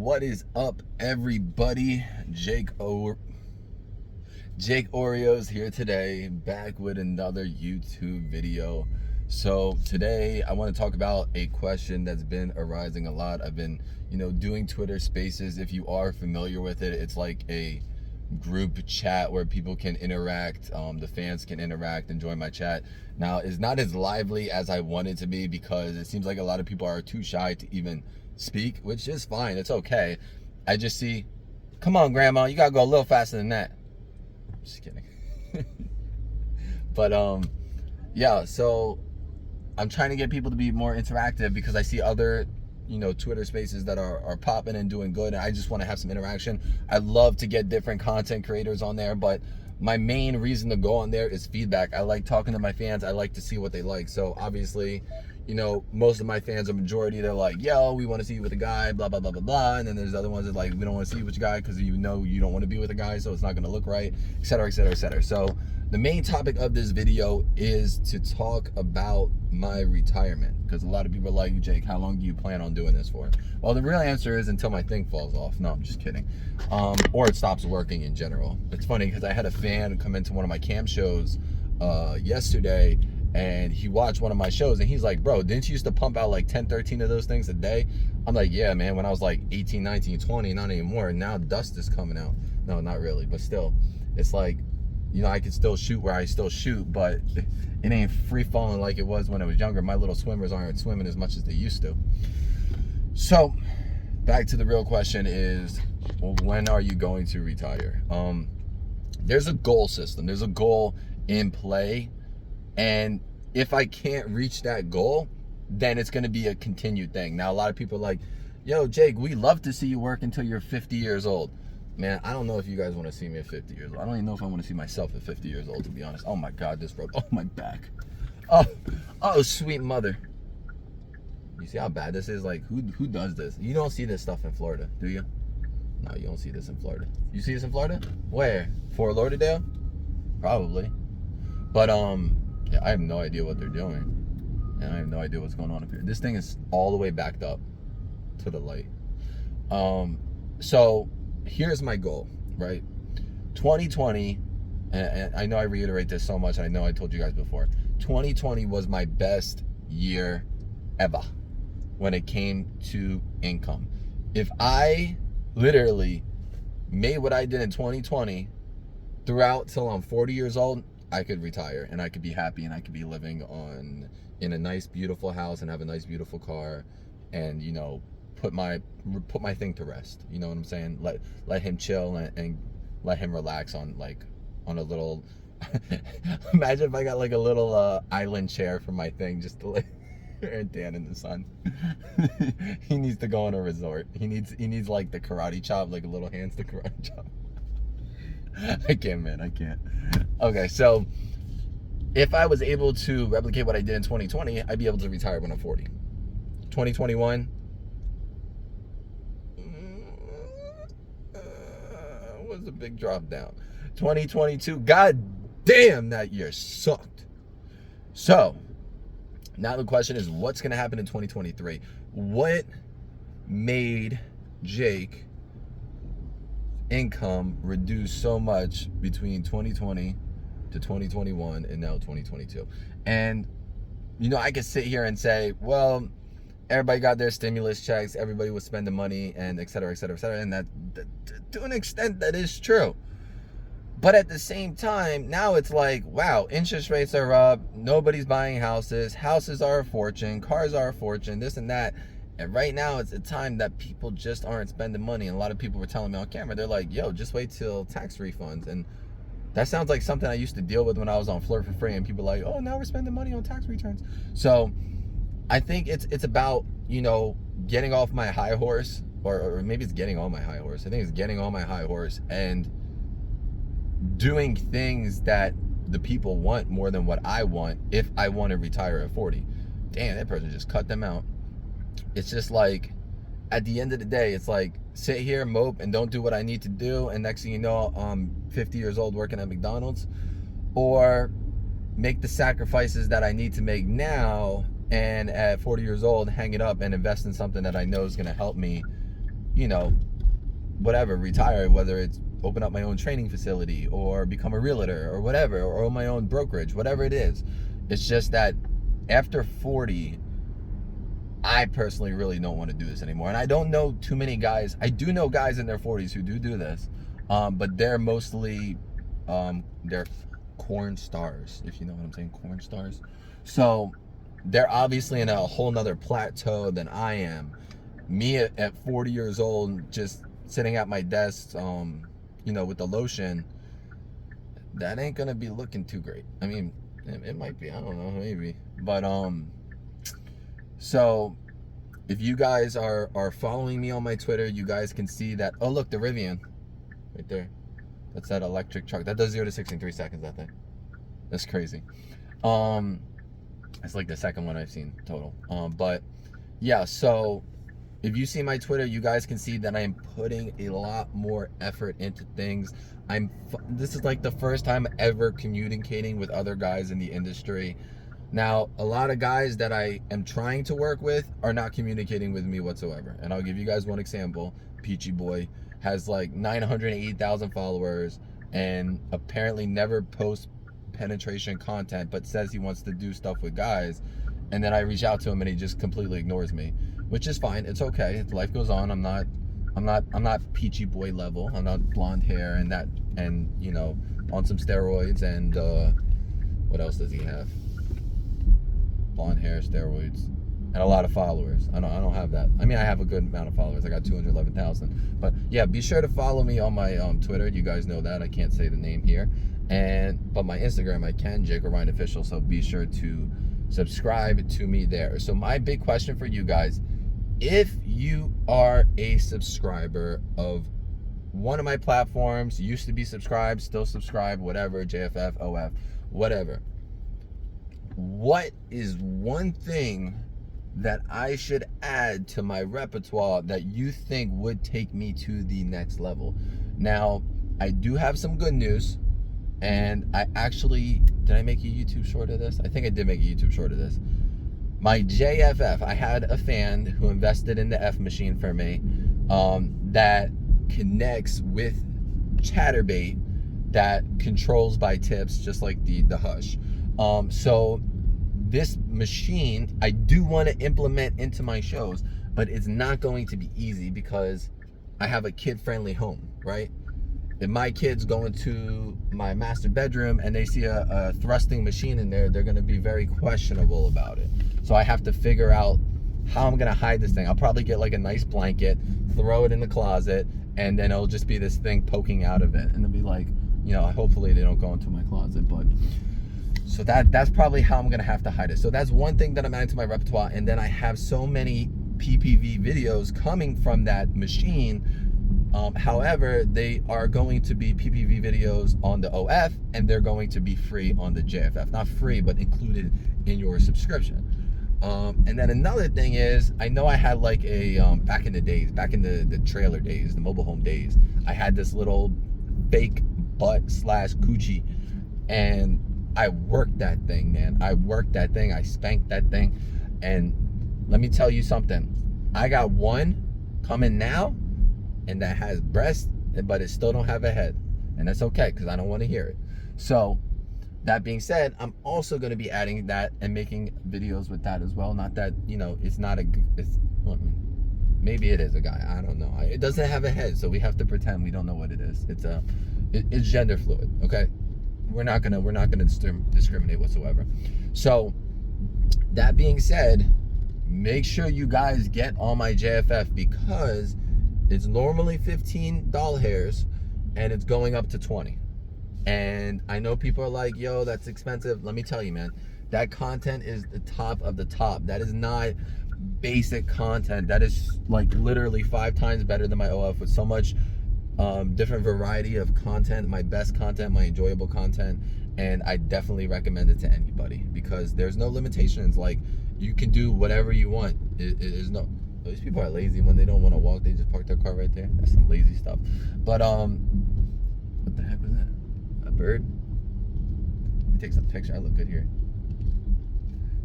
What is up, everybody? Jake Oreos here today, back with another YouTube video. So today I want to talk about a question that's been arising a lot. I've been, doing Twitter Spaces. If you are familiar with it, it's like a group chat where people can interact. The fans can interact and join my chat. Now, it's not as lively as I want it to be because it seems like a lot of people are too shy to even speak, which is fine. It's okay. I just see, come on, Grandma, you gotta go a little faster than that. Just kidding. But yeah, so I'm trying to get people to be more interactive because I see other Twitter Spaces that are popping and doing good, and I just want to have some interaction. I love to get different content creators on there, but my main reason to go on there is feedback. I like talking to my fans. I like to see what they like. So obviously, most of my fans, a majority, they're like, yo, we want to see you with a guy, blah, blah, blah, blah, blah. And then there's other ones that like, we don't want to see you with a guy because you don't want to be with a guy, so it's not going to look right, et cetera, et cetera, et cetera. So the main topic of this video is to talk about my retirement, because a lot of people are like, Jake, how long do you plan on doing this for? Well, the real answer is until my thing falls off. No, I'm just kidding. Or it stops working in general. It's funny because I had a fan come into one of my cam shows yesterday, and he watched one of my shows and he's like, bro, didn't you used to pump out like 10, 13 of those things a day? I'm like, yeah, man, when I was like 18, 19, 20, not anymore. Now dust is coming out. No, not really, but still, it's like, I can still shoot where I still shoot, but it ain't free falling like it was when I was younger. My little swimmers aren't swimming as much as they used to. So back to the real question is, well, when are you going to retire? There's a goal system. There's a goal in play. And if I can't reach that goal, then it's going to be a continued thing. Now, a lot of people are like, yo, Jake, we love to see you work until you're 50 years old. Man, I don't know if you guys want to see me at 50 years old. I don't even know if I want to see myself at 50 years old, to be honest. Oh my God, this rope. Oh, my back. Oh, sweet mother. You see how bad this is? Like, who does this? You don't see this stuff in Florida, do you? No, you don't see this in Florida. You see this in Florida? Where? Fort Lauderdale? Probably. But, yeah, I have no idea what they're doing. And I have no idea what's going on up here. This thing is all the way backed up to the light. So here's my goal, right? 2020, and I know I reiterate this so much, and I know I told you guys before, 2020 was my best year ever when it came to income. If I literally made what I did in 2020 throughout till I'm 40 years old, I could retire and I could be happy and I could be living in a nice, beautiful house and have a nice, beautiful car, and put my thing to rest. You know what I'm saying? Let him chill and let him relax on a little. Imagine if I got like a little island chair for my thing just to lay and Dan in the sun. He needs to go on a resort. He needs like the karate chop, like a little hands to karate chop. I can't, man. I can't. Okay, so if I was able to replicate what I did in 2020, I'd be able to retire when I'm 40. 2021 was a big drop down. 2022, god damn, that year sucked. So now the question is, what's going to happen in 2023? What made Jake income reduce so much between 2020 to 2021 and now 2022? And I could sit here and say, well, everybody got their stimulus checks, everybody was spending money, and et cetera, et cetera, et cetera. And that to an extent, that is true. But at the same time, now it's like, wow, interest rates are up, nobody's buying houses are a fortune, cars are a fortune, this and that. And right now, it's a time that people just aren't spending money. And a lot of people were telling me on camera, they're like, yo, just wait till tax refunds. And that sounds like something I used to deal with when I was on Flirt for Free. And people are like, oh, now we're spending money on tax returns. So I think it's about, getting off my high horse, or maybe it's getting on my high horse. I think it's getting on my high horse and doing things that the people want more than what I want if I want to retire at 40. Damn, that person just cut them out. It's just like, at the end of the day, it's like, sit here, mope, and don't do what I need to do, and next thing you know, I'm 50 years old working at McDonald's, or make the sacrifices that I need to make now, and at 40 years old, hang it up and invest in something that I know is going to help me you know, whatever, retire, whether it's open up my own training facility or become a realtor or whatever, or own my own brokerage, whatever it is. It's just that after 40, I personally really don't want to do this anymore. And I don't know too many guys. I do know guys in their 40s who do this, but they're mostly, they're corn stars, if you know what I'm saying, corn stars. So they're obviously in a whole nother plateau than I am. Me at 40 years old, just sitting at my desk, you know, with the lotion, that ain't gonna be looking too great. I mean, it might be, I don't know, maybe. But so if you guys are following me on my Twitter, you guys can see that. Oh look, the Rivian right there. That's that electric truck. That does 0 to 60 in 3 seconds, that thing. That's crazy. It's like the second one I've seen total. But yeah, so if you see my Twitter, you guys can see that I am putting a lot more effort into things. This is like the first time ever communicating with other guys in the industry. Now, a lot of guys that I am trying to work with are not communicating with me whatsoever. And I'll give you guys one example. Peachy Boy has like 980,000 followers and apparently never posts penetration content, but says he wants to do stuff with guys. And then I reach out to him and he just completely ignores me, which is fine. It's okay. Life goes on. I'm not Peachy Boy level. I'm not blonde hair and that, and you know, on some steroids and what else does he have? Blonde hair, steroids, and a lot of followers. I don't have that. I mean, I have a good amount of followers. I got 211,000. But yeah, be sure to follow me on my Twitter. You guys know that. I can't say the name here. But my Instagram, I can, Jacob Ryan Official. So be sure to subscribe to me there. So my big question for you guys, if you are a subscriber of one of my platforms, used to be subscribed, still subscribed, whatever, JFF, OF, whatever, what is one thing that I should add to my repertoire that you think would take me to the next level? Now, I do have some good news, and I actually, did I make a YouTube short of this? I think I did make a YouTube short of this. My JFF, I had a fan who invested in the F machine for me, that connects with Chatterbait, that controls by tips, just like the Hush. So this machine, I do want to implement into my shows, but it's not going to be easy because I have a kid-friendly home, right? If my kids go into my master bedroom and they see a thrusting machine in there, they're going to be very questionable about it. So I have to figure out how I'm going to hide this thing. I'll probably get like a nice blanket, throw it in the closet, and then it'll just be this thing poking out of it. And it'll be like, you know, hopefully they don't go into my closet, but so that's probably how I'm going to have to hide it. So that's one thing that I'm adding to my repertoire. And then I have so many PPV videos coming from that machine. However, they are going to be PPV videos on the OF, and they're going to be free on the JFF. Not free, but included in your subscription. And then another thing is, I know I had like a, back in the days, back in the trailer days, the mobile home days, I had this little fake butt / coochie, and I worked that thing, man. I worked that thing. I spanked that thing. And let me tell you something. I got one coming now, and that has breasts, but it still don't have a head. And that's okay, because I don't want to hear it. So that being said, I'm also going to be adding that and making videos with that as well. Not that, you know, it's not a, it's, maybe it is a guy. I don't know. It doesn't have a head, so we have to pretend we don't know what it is. It's gender fluid, okay? We're not gonna discriminate whatsoever. So that being said, make sure you guys get on my JFF, because it's normally $15 hairs and it's going up to 20. And I know people are like, yo, that's expensive. Let me tell you, man, that content is the top of the top. That is not basic content. That is like literally 5 times better than my OF, with so much different variety of content, my best content, my enjoyable content. And I definitely recommend it to anybody, because there's no limitations. Like, you can do whatever you want. There's no, these people are lazy. When they don't want to walk, they just park their car right there. That's some lazy stuff. But what the heck was that? A bird? Let me take some picture. I look good here.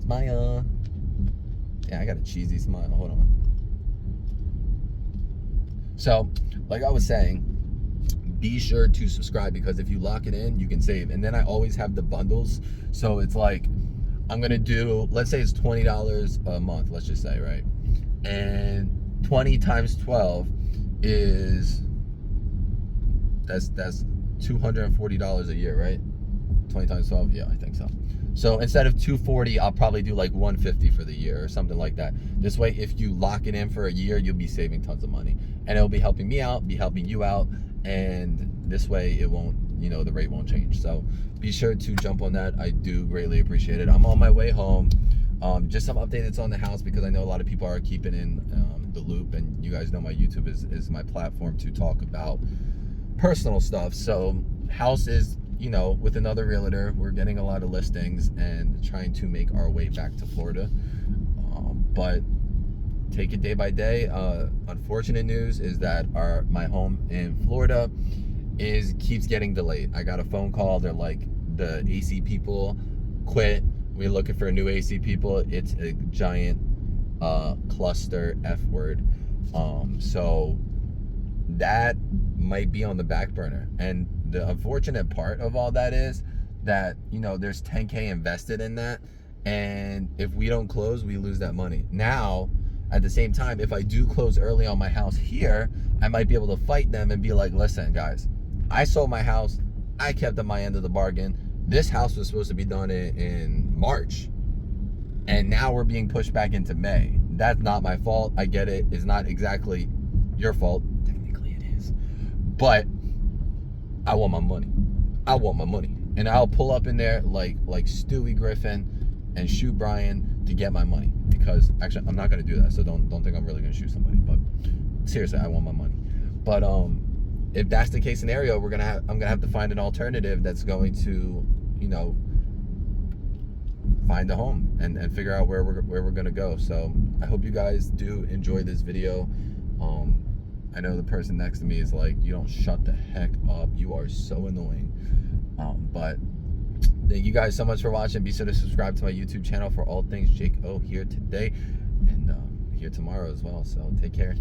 Smile. Yeah, I got a cheesy smile. Hold on. So, like I was saying, be sure to subscribe, because if you lock it in, you can save. And then I always have the bundles. So it's like, I'm gonna do, let's say it's $20 a month, let's just say, right? And 20 times 12 is, that's $240 a year, right? 20 times 12, yeah, I think so. So instead of 240, I'll probably do like 150 for the year or something like that. This way, if you lock it in for a year, you'll be saving tons of money, and it'll be helping me out, be helping you out, and this way it won't, you know, the rate won't change. So be sure to jump on that. I do greatly appreciate it. I'm on my way home. Just some updates on the house, because I know a lot of people are keeping in the loop, and you guys know my YouTube is my platform to talk about personal stuff. So house is, you know, with another realtor, we're getting a lot of listings and trying to make our way back to Florida. But take it day by day. Unfortunate news is that my home in Florida keeps getting delayed. I got a phone call. They're like, the AC people quit. We're looking for new AC people. It's a giant cluster F word. So that might be on the back burner. And the unfortunate part of all that is that, you know, there's $10K invested in that, and if we don't close, we lose that money. Now, at the same time, if I do close early on my house here, I might be able to fight them and be like, listen guys, I sold my house, I kept at my end of the bargain. This house was supposed to be done in March, and now we're being pushed back into May. That's not my fault. I get it. It's not exactly your fault. Technically it is. But I want my money. I want my money. And I'll pull up in there like Stewie Griffin and shoot Brian to get my money. Because actually, I'm not gonna do that. So don't think I'm really gonna shoot somebody. But seriously, I want my money. But if that's the case scenario, I'm gonna have to find an alternative that's going to, you know, find a home and figure out where we're gonna go. So I hope you guys do enjoy this video. I know the person next to me is like, you don't shut the heck up, you are so annoying. But thank you guys so much for watching. Be sure to subscribe to my YouTube channel for all things Jake O here today, and here tomorrow as well. So take care.